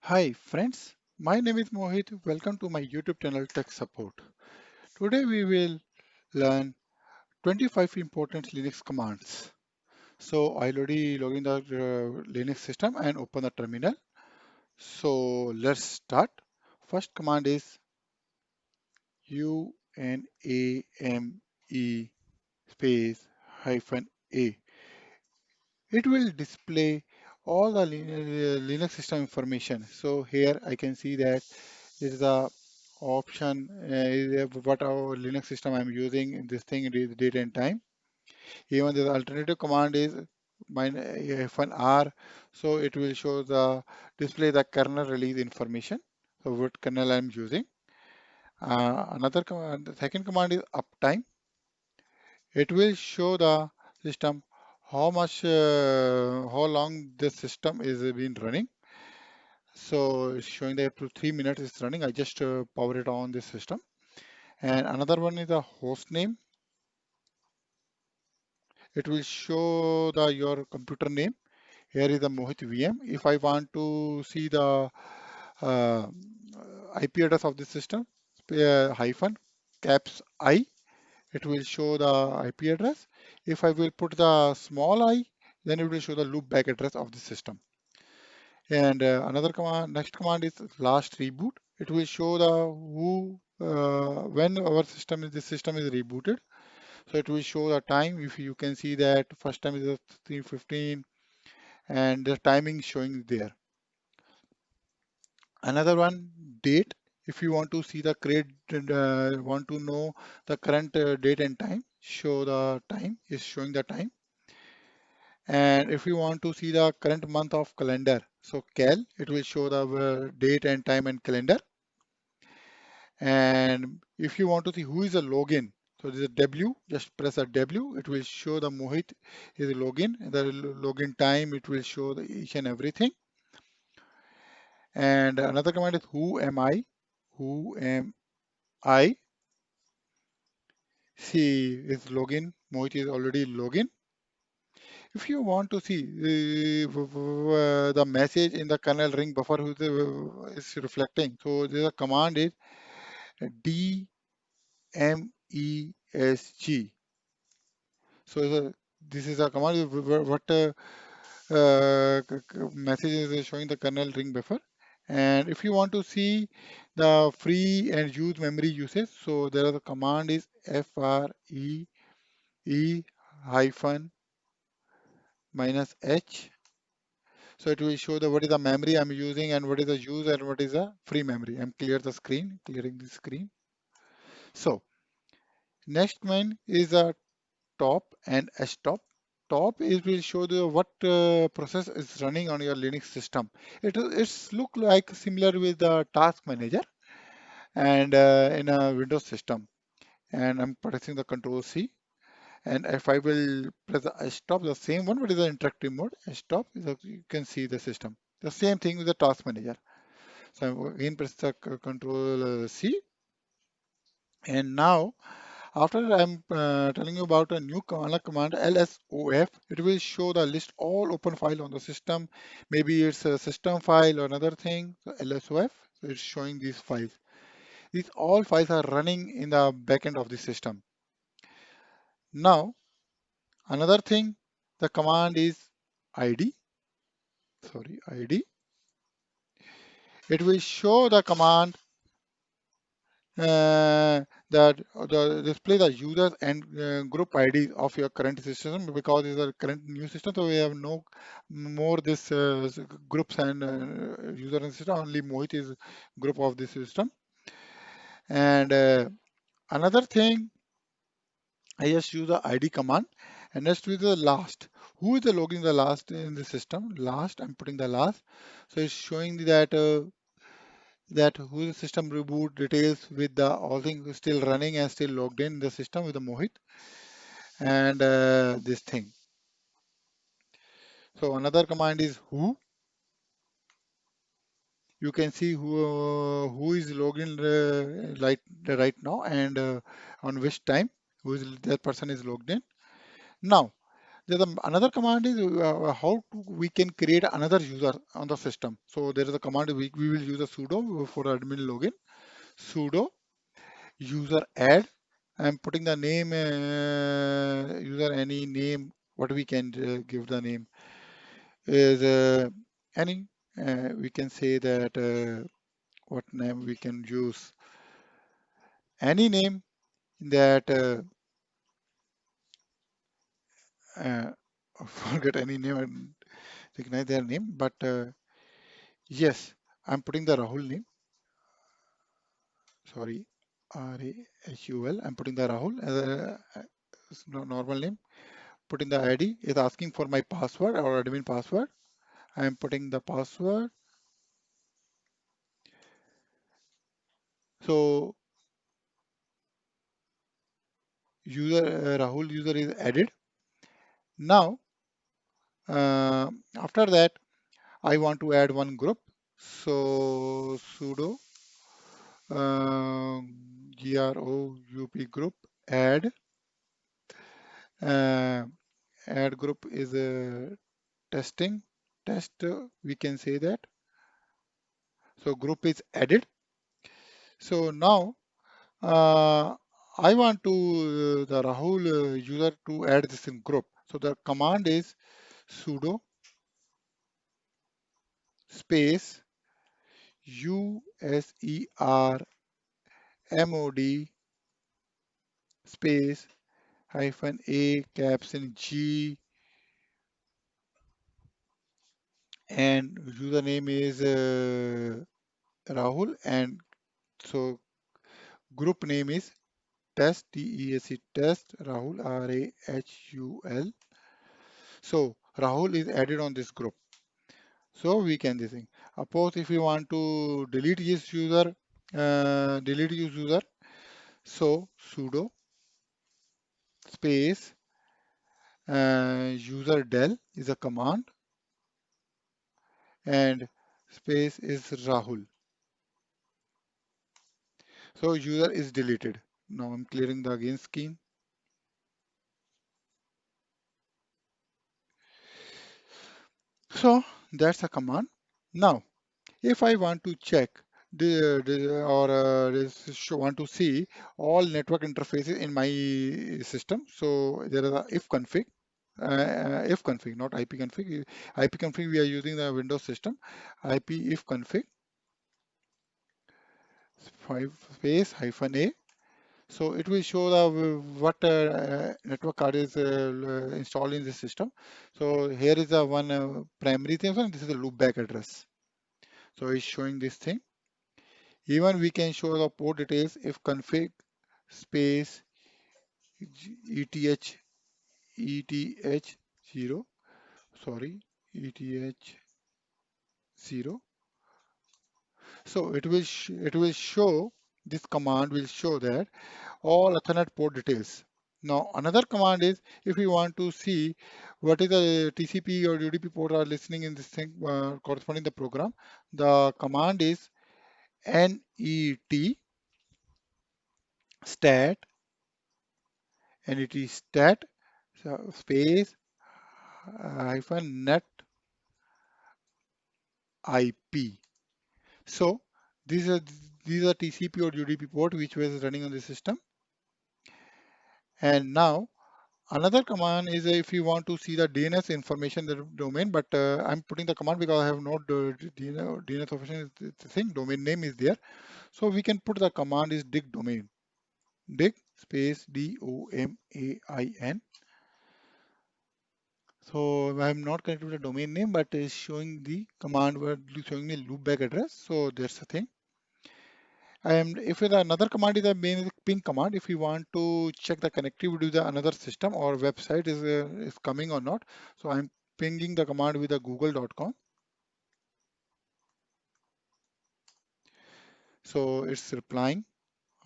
Hi friends, my name is Mohit. Welcome to my YouTube channel Tech Support. Today we will learn 25 important Linux commands. So I already log in the Linux system and open the terminal. So let's start. First command is UNAME space hyphen A. It will display all the Linux system information. So here I can see that there is a option what our Linux system I'm using in this thing, it is date and time. Even the alternative command is -r, so it will show the display the kernel release information. So what kernel I'm using. Another command, the second command is uptime. It will show the system how long the system is been running. So it's showing that up to 3 minutes it's running. I just power it on this system. And another one is the host name. It will show the your computer name. Here is the Mohit VM. If I want to see the uh, IP address of the system, hyphen caps I, it will show the IP address. If I will put the small I, then it will show the loopback address of the system. And another command, next command is last reboot. It will show the when our system is this system is rebooted. So it will show the time. If you can see that first time is at 3:15 and the timing showing there. Another one, date. If you want to see the want to know the current date and time, show the time is showing the time. And if you want to see the current month of calendar, so cal, it will show the date and time and calendar. And if you want to see who is a login, so this is a W, just press a W, it will show the Mohit is a login, and the login time, it will show the each and everything. And another command is who am I? Who am I? See, is login, Mohit is already login. If you want to see the message in the kernel ring buffer who is reflecting, so the command is DMESG. So this is a command what message is showing the kernel ring buffer. And if you want to see the free and use memory usage, so there is a command is FREE hyphen minus H. So it will show the what is the memory I'm using and what is the use and what is the free memory. I'm clearing the screen. So next one is a top and stop. Top is will show the what process is running on your Linux system. It's look like similar with the task manager and in a Windows system. And I'm pressing the Control C. And if I will press the stop, the same one, what is the interactive mode? Stop, you can see the system. The same thing with the task manager. So I'm again press the Control C. And now after I'm telling you about a new command LSOF, it will show the list all open file on the system. Maybe it's a system file or another thing. So LSOF, so it's showing these files. These all files are running in the backend of the system. Now, another thing, the command is ID. Sorry, ID. It will show the command that the display the users and group IDs of your current system because it's a current new system, so we have no more this groups and user and system. Only Mohit is group of this system. And another thing, I just use the ID command, and next with the last. Who is the login the last in the system? Last, I'm putting the last. So it's showing that who the system reboot details with the all things still running and still logged in the system with the Mohit and this thing. So another command is who. You can see who is logged in right now and on which time that person is logged in. Now Another command is we can create another user on the system. So there is a command we will use a sudo for admin login, sudo user add. I'm putting the name user any name. What we can give the name is any. We can say that what name we can use any name that uh, forget any name and recognize their name, but yes, I'm putting the Rahul name. Sorry, Rahul. I'm putting the Rahul as a normal name. Putting the ID is asking for my password or admin password. I'm putting the password. So user Rahul user is added. Now after that I want to add one group. So sudo group add uh, add group is testing test. We can say that. So group is added. So now I want to the Rahul user to add this in group. So the command is sudo space usermod space hyphen a caption G and username is Rahul and so group name is test TEST test Rahul RAHUL. So Rahul is added on this group. So we can this thing. Suppose if you want to delete this user, delete this user. So sudo space user del is a command and space is Rahul. So user is deleted. Now I'm clearing the again scheme. So that's a command. Now if I want to check want to see all network interfaces in my system, so there is a if config, not IP config. IP config we are using the Windows system. IP if config 5 space hyphen a. So it will show the what network card is installed in the system. So here is the one primary thing, and this is the loopback address. So it's showing this thing. Even we can show the port details if config space ETH 0, sorry, ETH 0. So it will show this command will show that all Ethernet port details. Now another command is if you want to see what is the TCP or UDP port are listening in this thing corresponding the program, the command is net stat net stat space hyphen net IP. So these are TCP or UDP port which was running on the system. And now another command is if you want to see the DNS information the domain, but I'm putting the command because I have not DNS information is the thing, domain name is there. So we can put the command is dig domain. Dig space DOMAIN. So I am not connected to the domain name, but is showing the command word showing me loopback address. So that's the thing. And if the another command is a main ping command, if you want to check the connectivity with the another system or website is coming or not. So I'm pinging the command with the google.com. So it's replying,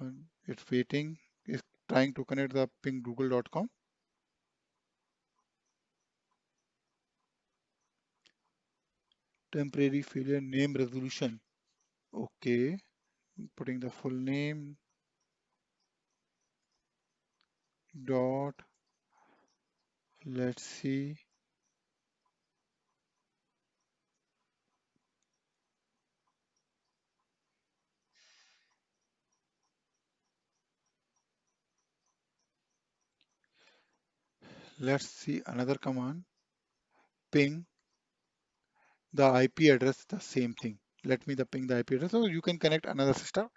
and it's waiting, it's trying to connect the ping google.com. Temporary failure name resolution. Okay, putting the full name dot Let's see. Let's see another command. Ping the IP address, the same thing. Let me the ping the IP address. So you can connect another system.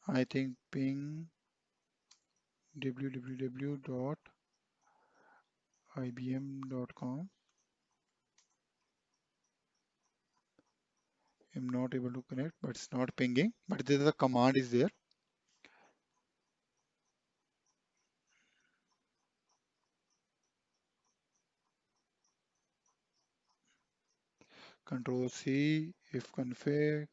I think ping www.ibm.com. I'm not able to connect, but it's not pinging. But there is a command is there. Control C, if config.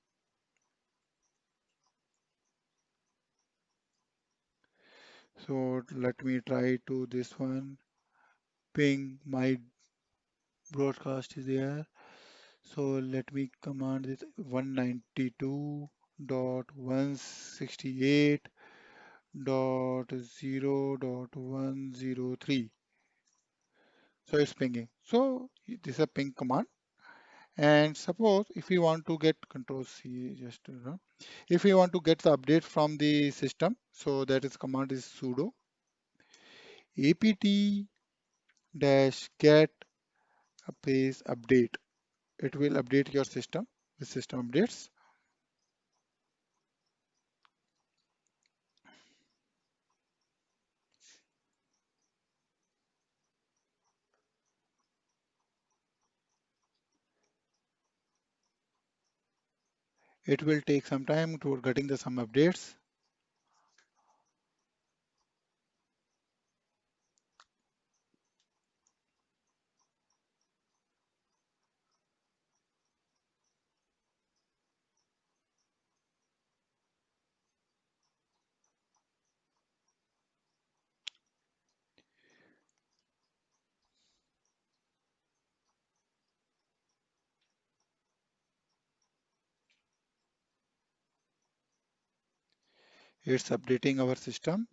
So let me try to this one. Ping my broadcast is there. So let me command this 192.168.0.103. So it's pinging. So this is a ping command. And suppose if we want to get control C, just if we want to get the update from the system, so that is command is sudo apt dash get space update. It will update your system with system updates. It will take some time to getting the some updates. It's updating our system.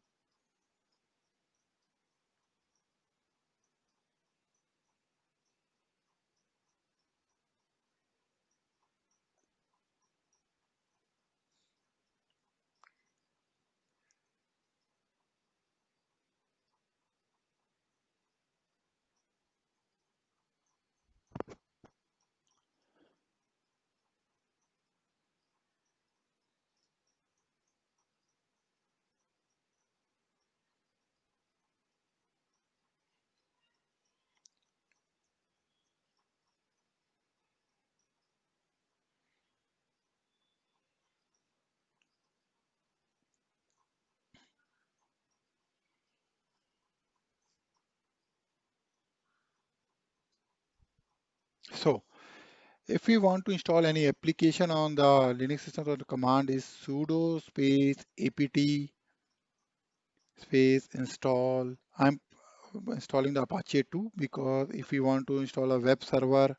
So if we want to install any application on the Linux system, so the command is sudo space apt space install. I'm installing the Apache 2 because if you want to install a web server,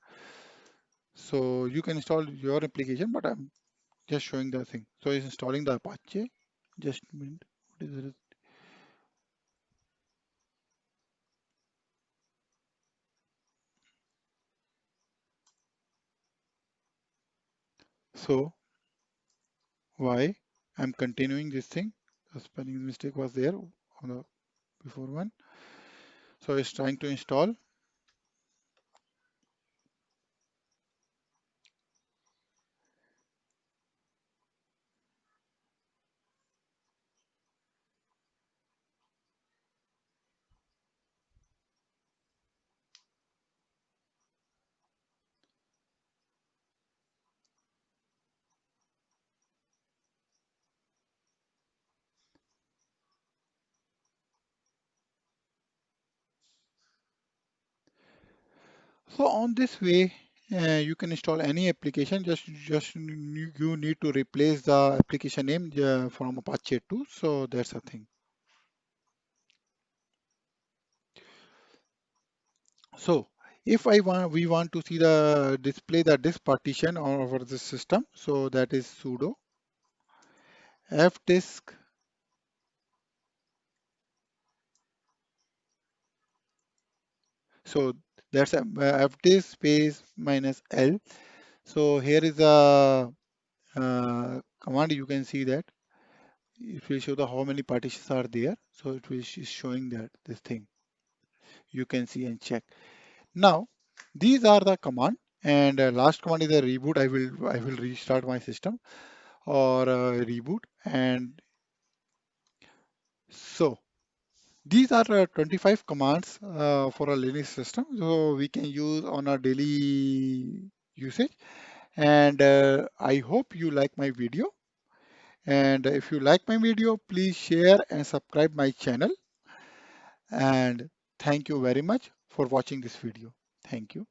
so you can install your application, but I'm just showing the thing. So it's installing the Apache. Just a minute. What is it? So why I'm continuing this thing? The spelling mistake was there on the before one. So it's trying to install. So on this way, you can install any application. Just you need to replace the application name from Apache 2. So that's a thing. So if we want to see the display the disk partition over the system, so that is sudo fdisk So that's a ft space minus L. So here is a command. You can see that it will show the how many partitions are there. So it will is showing that this thing. You can see and check. Now these are the command, and last command is a reboot. I will restart my system or reboot, and so these are 25 commands for a Linux system, so we can use on a daily usage. And I hope you like my video. And if you like my video, please share and subscribe my channel. And thank you very much for watching this video. Thank you.